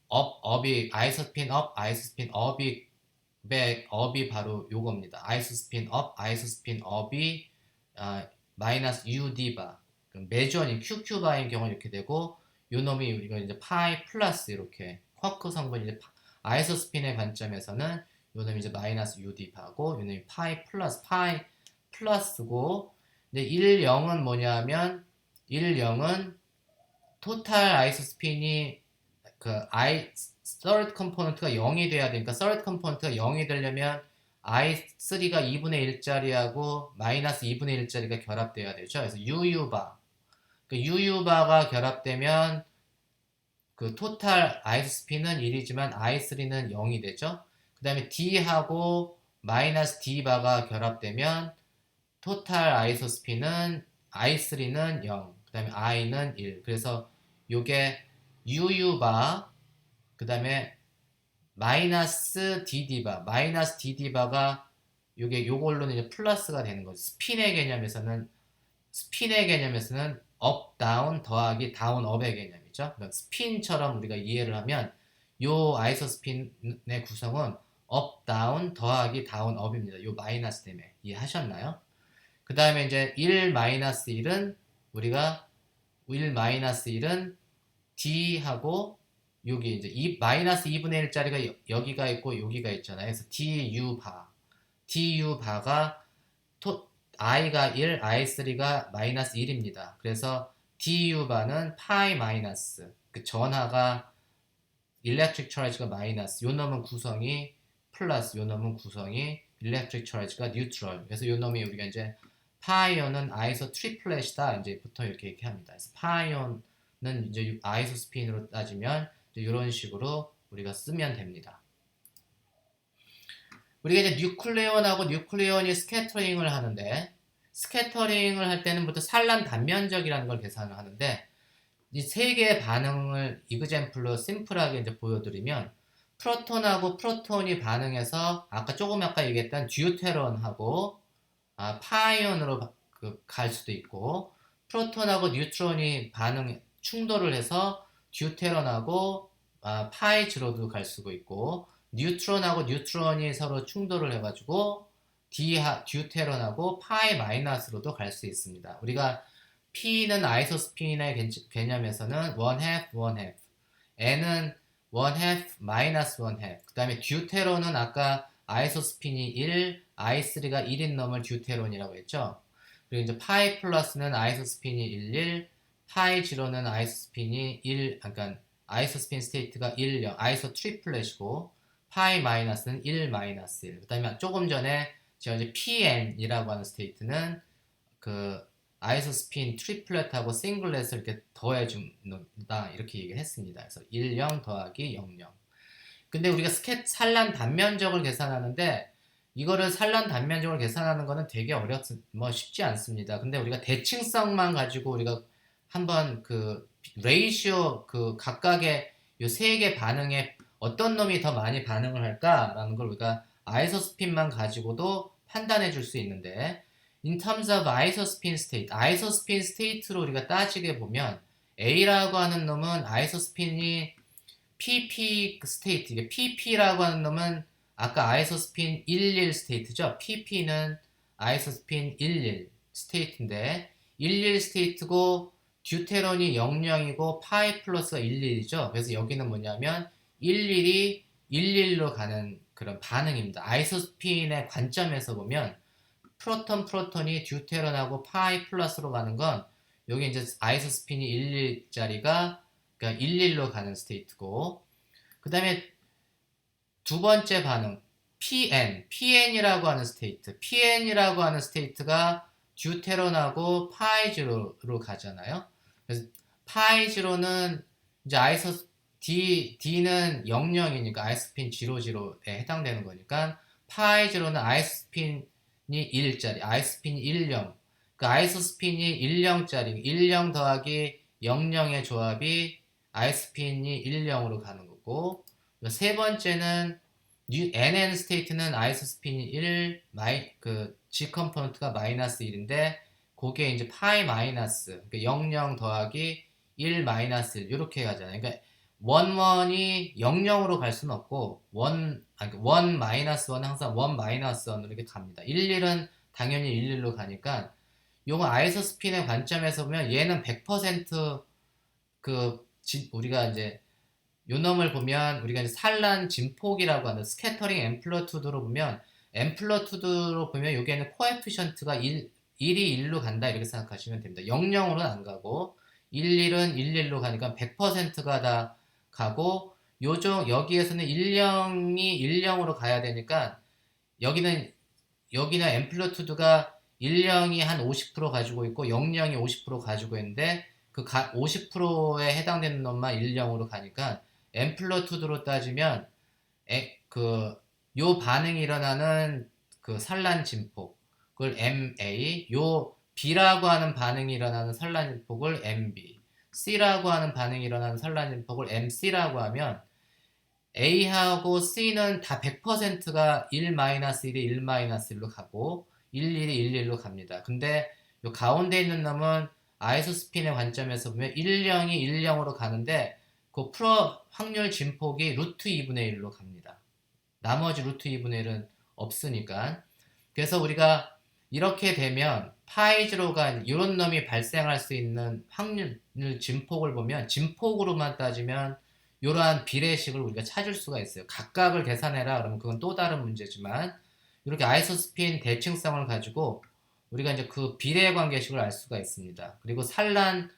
업이 아이소스핀 업, 아이소스핀 업이 바로 요겁니다. 아이소스핀 업, 아이소스핀 업이 마이너스 UD바 매전인 QQ바인 경우는 이렇게 되고 요 놈이 이거 이제 파이 플러스 이렇게 쿼크 성분이 이제 아이소스핀의 관점에서는 요 놈이 이제 마이너스 UD바고 요 놈이 파이 플러스고 이제 1, 0은 뭐냐면 1, 0은 토탈 아이소스핀이 그 third 컴포넌트가 0이 돼야 되니까 third 컴포넌트가 0이 되려면 I3가 2분의 1짜리하고 마이너스 2분의 1짜리가 결합돼야 되죠. 그래서 UU바 그 UU바가 결합되면 그 토탈 아이소스핀은 1이지만 I3는 0이 되죠. 그 다음에 D하고 마이너스 D바가 결합되면 토탈 아이소스핀은 I3는 0, 그 다음에 I는 1. 그래서 요게 UU바, 그 다음에 마이너스 DD바가 요게 요걸로는 이제 플러스가 되는 거죠. 스핀의 개념에서는 업, 다운 더하기 다운, 업의 개념이죠. 그러니까 스핀처럼 우리가 이해를 하면 요 아이소스핀의 구성은 업, 다운 더하기 다운, 업입니다. 요 마이너스 때문에 이해하셨나요? 그 다음에 이제 1 마이너스 1은 우리가 1 마이너스 1은 D하고 여기 이제 마이너스 2분의 1짜리가 여기가 있고 여기가 있잖아요. 그래서 DU바가 I가 1, I3가 마이너스 1입니다. 그래서 DU바는 파이 마이너스 그 전하가 일렉트릭 차지가 마이너스 요 놈은 구성이 플러스 요 놈은 구성이 일렉트릭 차지가 뉴트럴 그래서 요 놈이 우리가 이제 파이온은 아이소 트리플렛이다 이제 부터 이렇게 얘기합니다. 그래서 파이온은 이제 아이소 스핀으로 따지면 이런 식으로 우리가 쓰면 됩니다. 우리가 이제 뉴클레온이 스캐터링을 하는데 스캐터링을 할 때는 부터 산란 단면적이라는 걸 계산을 하는데 이 세 개의 반응을 이그젠플로 심플하게 이제 보여드리면 프로톤하고 프로톤이 반응해서 아까 얘기했던 듀테론하고 파이온으로 갈 수도 있고 프로톤하고 뉴트론이 충돌을 해서 듀테론하고 파이즈로도 갈 수가 있고 뉴트론하고 뉴트론이 서로 충돌을 해가지고 듀테론하고 파이 마이너스로도 갈 수 있습니다. 우리가 P는 아이소스핀의 개념에서는 one half, N은 one half, minus one half. 그 다음에 듀테론은 아까 아이소스핀이 1, I3가 1인 놈을 듀테론이라고 했죠. 그리고 이제 파이 플러스는 아이소스핀이 1, 1, 파이 제로는 아이소스핀이 1, 그러니까 아이소스핀 스테이트가 1, 0, 아이소 트리플렛이고 파이 마이너스는 1, 마이너스 1. 그다음에 조금 전에 제가 이제 PN이라고 하는 스테이트는 그 아이소스핀 트리플렛하고 싱글렛을 이렇게 더해준다 이렇게 얘기를 했습니다. 그래서 1, 0 더하기 0, 0. 근데 우리가 산란 단면적을 계산하는데 이거를 산란 단면적을 계산하는 거는 되게 쉽지 않습니다. 근데 우리가 대칭성만 가지고 우리가 한번 그 레이시오 그 각각의 요 세 개 반응에 어떤 놈이 더 많이 반응을 할까라는 걸 우리가 아이소스핀만 가지고도 판단해 줄 수 있는데 in terms of 아이소스핀 스테이트, 아이소스핀 스테이트로 우리가 따지게 보면 A라고 하는 놈은 아이소스핀이 PP 스테이트, 이게 PP라고 하는 놈은 아까 아이소스핀 11 스테이트죠. PP는 아이소스핀 11 스테이트인데 11 스테이트고 듀테론이 00이고 파이 플러스가 11이죠. 그래서 여기는 뭐냐면 11이 11로 가는 그런 반응입니다. 아이소스핀의 관점에서 보면 프로톤이 듀테론하고 파이 플러스로 가는 건 여기 이제 아이소스핀이 11짜리가 그러니까 11로 가는 스테이트고 그 다음에 두 번째 반응 PN이라고 하는 스테이트 PN이라고 하는 스테이트가 듀테론하고 파이즈로로 가잖아요. 그래서 파이즈로는 이제 D는 00이니까 아이소스핀 00에 해당되는 거니까 파이즈로는 아이소스핀이 1짜리 아이소스핀이 10 그 아이소스핀이 10짜리 10 더하기 00의 조합이 아이소스핀이 10으로 가는 거고 세 번째는 NN 스테이트는 아이소스핀이 1, 그 G 컴포넌트가 마이너스 1인데 그게 이제 파이 마이너스 그러니까 00 더하기 1 마이너스 1 이렇게 가잖아요. 그러니까 1이 00으로 갈 수는 없고 1 마이너스 1 항상 1 마이너스 1으로 이렇게 갑니다. 11은 당연히 11로 가니까 요거 아이소스핀의 관점에서 보면 얘는 100% 우리가 이제 요 놈을 보면 우리가 이제 산란 진폭이라고 하는 스캐터링 앰플러투드로 보면 여기에는 코에피션트가 1이 1로 간다 이렇게 생각하시면 됩니다. 00으로는 안 가고 11은 11로 가니까 100%가 다 가고 여기에서는 10이 10으로 가야 되니까 여기는 앰플러투드가 10이 한 50% 가지고 있고 00이 50% 가지고 있는데 그 50%에 해당되는 놈만 10으로 가니까 앰플러투드로 따지면 요 반응이 일어나는 그 산란 진폭 그걸 MA 요 B라고 하는 반응이 일어나는 산란 진폭을 MB C라고 하는 반응이 일어나는 산란 진폭을 MC라고 하면 A하고 C는 다 100%가 1-1이 1-1로 가고 11이 11로 갑니다. 근데 요 가운데 있는 놈은 아이소스핀의 관점에서 보면 10이 10으로 가는데 그 확률 진폭이 루트 2분의 1로 갑니다. 나머지 루트 2분의 1은 없으니까. 그래서 우리가 이렇게 되면 파이즈로가 이런 놈이 발생할 수 있는 확률 진폭을 보면 진폭으로만 따지면 이러한 비례식을 우리가 찾을 수가 있어요. 각각을 계산해라 그러면 그건 또 다른 문제지만 이렇게 아이소스핀 대칭성을 가지고 우리가 이제 그 비례 관계식을 알 수가 있습니다. 그리고 산란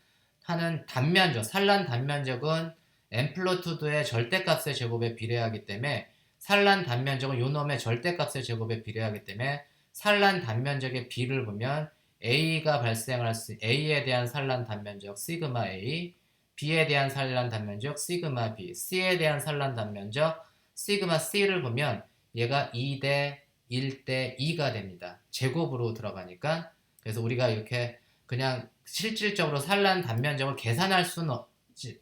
단면적은 앰플러투드의 절대값의 제곱에 비례하기 때문에 산란 단면적은 요 놈의 절대값의 제곱에 비례하기 때문에 산란 단면적의 B를 보면 A가 발생할 수 A에 대한 산란 단면적 시그마 A, B에 대한 산란 단면적 시그마 B, C에 대한 산란 단면적 시그마 C를 보면 얘가 2대 1대 2가 됩니다. 제곱으로 들어가니까 그래서 우리가 이렇게 그냥 실질적으로 산란 단면적을 계산할 수는 없지.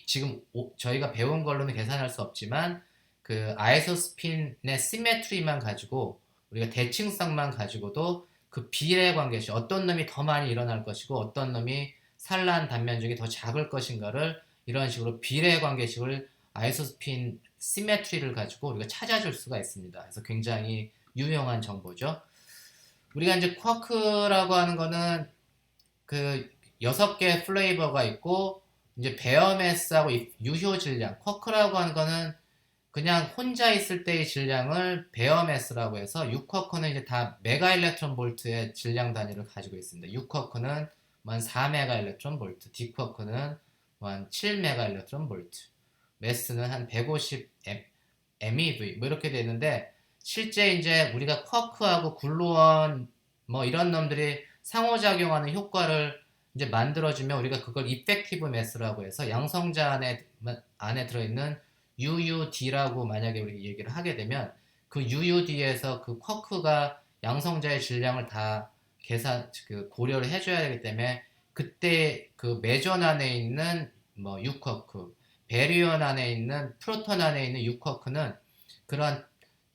지금 저희가 배운 걸로는 계산할 수 없지만 그 아이소스핀의 시메트리만 가지고 우리가 대칭성만 가지고도 그 비례 관계식 어떤 놈이 더 많이 일어날 것이고 어떤 놈이 산란 단면적이 더 작을 것인가를 이런 식으로 비례 관계식을 아이소스핀 시메트리를 가지고 우리가 찾아줄 수가 있습니다. 그래서 굉장히 유용한 정보죠. 우리가 이제 쿼크라고 하는 거는 그 6개 플레이버가 있고 이제 베어매스하고 유효 질량 쿼크라고 하는 거는 그냥 혼자 있을 때의 질량을 베어매스라고 해서 6쿼크는 이제 다 메가 일렉트론 볼트의 질량 단위를 가지고 있습니다. 6쿼크는 한 4메가 일렉트론 볼트, 디쿼크는 한 7메가 일렉트론 볼트, 매스는 한 150 MeV 뭐 이렇게 되는데, 실제 이제 우리가 쿼크하고 글루온 뭐 이런 놈들이 상호작용하는 효과를 이제 만들어주면 우리가 그걸 이펙티브 매스라고 해서 양성자 안에 들어있는 UUD라고 만약에 우리 얘기를 하게 되면, 그 UUD에서 그 쿼크가 양성자의 질량을 다 고려를 해줘야 되기 때문에, 그때 그 매전 안에 있는 뭐 6쿼크, 베리온 안에 있는 프로톤 안에 있는 6쿼크는 그런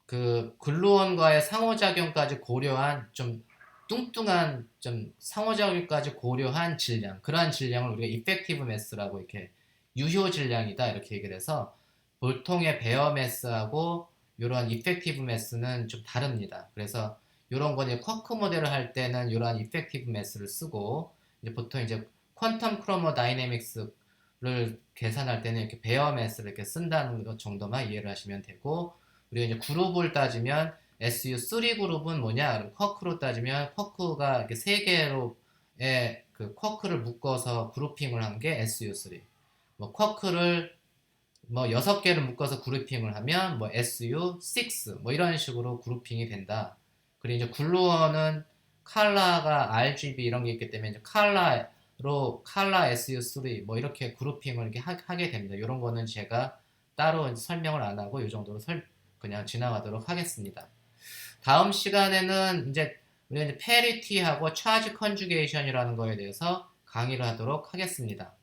그 글루온과의 상호작용까지 고려한 좀 뚱뚱한 좀 상호작용까지 고려한 질량, 그러한 질량을 우리가 이펙티브 매스라고, 이렇게 유효 질량이다 이렇게 얘기를 해서, 보통의 베어 매스하고 이러한 이펙티브 매스는 좀 다릅니다. 그래서 이런 거는 쿼크 모델을 할 때는 이러한 이펙티브 매스를 쓰고, 이제 보통 이제 퀀텀 크로모 다이내믹스를 계산할 때는 이렇게 베어 매스를 이렇게 쓴다는 것 정도만 이해를 하시면 되고, 우리가 이제 그룹을 따지면 SU3 그룹은 뭐냐? 그럼 쿼크로 따지면 쿼크가 이렇게 세 개로의 그 쿼크를 묶어서 그룹핑을 한 게 SU3. 뭐 쿼크를 뭐 6개를 묶어서 그룹핑을 하면 뭐 SU6 뭐 이런 식으로 그룹핑이 된다. 그리고 이제 글루어는 칼라가 RGB 이런 게 있기 때문에 이제 칼라 SU3 뭐 이렇게 그룹핑을 이렇게 하게 됩니다. 이런 거는 제가 따로 설명을 안 하고 이 정도로 그냥 지나가도록 하겠습니다. 다음 시간에는 이제 우리가 이제 페리티하고 차지 컨주게이션이라는 거에 대해서 강의를 하도록 하겠습니다.